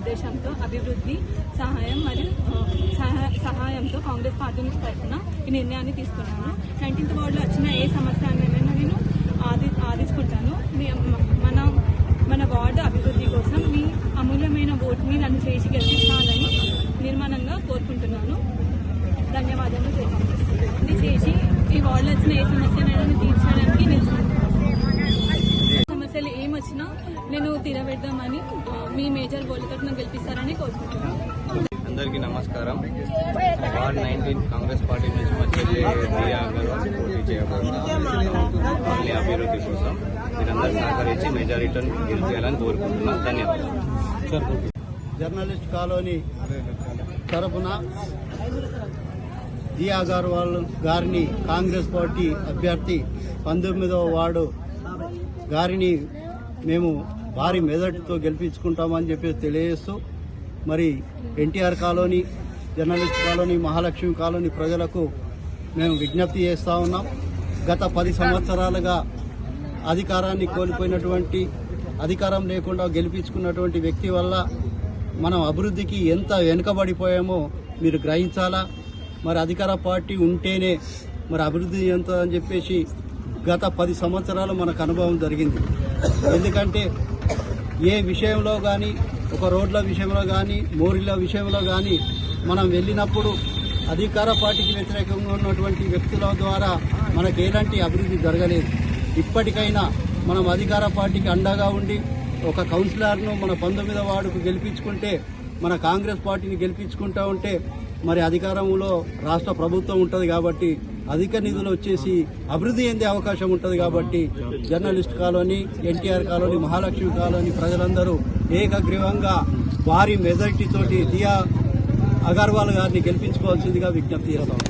ఉద్దేశంతో అభివృద్ధి సహాయంతో కాంగ్రెస్ పార్టీ నుంచి తరఫున ఈ నిర్ణయాన్ని తీసుకున్నాను. 19th వార్డులో వచ్చిన ఏ సమస్య అనేది నేను ఆదించుకుంటాను. మన వార్డు అభివృద్ధి కోసం మీ అమూల్యమైన ఓటుని నన్ను చేసి గెలిపించాలని నిర్మాణంగా కోరుకుంటున్నాను. ధన్యవాదాలు. చేసి ఈ వార్డులో వచ్చిన ఏ సమస్యనైనా తీర్చడానికి సమస్యలు ఏమొచ్చినా నేను తీరవేద్దామని మీ మేజర్ ఓట్లతో నన్ను గెలిపిస్తారని కోరుకుంటున్నాను. అందరికీ నమస్కారం. వార్డ్ 19 కాంగ్రెస్ పార్టీ నుంచి వచ్చేది పోటీ చేయబోతున్న అభివృద్ధి కోసం మీరందరూ సహకరించి మెజారిటీని గెలిపేయాలని కోరుకుంటున్నాను. ధన్యవాదాలు. జర్నలిస్ట్ కాలనీ తరపున దియా అగర్వాల్ గారిని కాంగ్రెస్ పార్టీ అభ్యర్థి 19వ వార్డు గారిని మేము భారీ మెజార్టీతో గెలిపించుకుంటామని చెప్పి తెలియజేస్తూ మరి NTR colony, journalist colony, Mahalakshmi colony ప్రజలకు మేము విజ్ఞప్తి చేస్తూ ఉన్నాం. గత 10 సంవత్సరాలుగా అధికారాన్ని కోల్పోయినటువంటి, అధికారం లేకుండా గెలిపించుకున్నటువంటి వ్యక్తి వల్ల మనం అభివృద్ధికి ఎంత వెనుకబడిపోయామో మీరు గ్రహించాలా. మరి అధికార పార్టీ ఉంటేనే మరి అభివృద్ధి ఎంత అని చెప్పేసి గత 10 సంవత్సరాలు మనకు అనుభవం జరిగింది. ఎందుకంటే ఏ విషయంలో కానీ, ఒక రోడ్ల విషయంలో కానీ, మోరీల విషయంలో కానీ మనం వెళ్ళినప్పుడు అధికార పార్టీకి వ్యతిరేకంగా ఉన్నటువంటి వ్యక్తుల ద్వారా మనకు ఎలాంటి అభివృద్ధి జరగలేదు. ఇప్పటికైనా మనం అధికార పార్టీకి అండగా ఉండి ఒక కౌన్సిలర్ను మన 19వ వార్డుకు గెలిపించుకుంటే, మన కాంగ్రెస్ పార్టీని గెలిపించుకుంటూ ఉంటే మరి అధికారంలో రాష్ట్ర ప్రభుత్వం ఉంటుంది కాబట్టి అధిక నిధులు వచ్చేసి అభివృద్ధి చెందే అవకాశం ఉంటుంది. కాబట్టి journalist colony, NTR colony, Mahalakshmi colony ప్రజలందరూ ఏకగ్రీవంగా భారీ మెజారిటీతోటి దియా అగర్వాల్ గారిని గెలిపించుకోవాల్సిందిగా విజ్ఞప్తి చేస్తాం.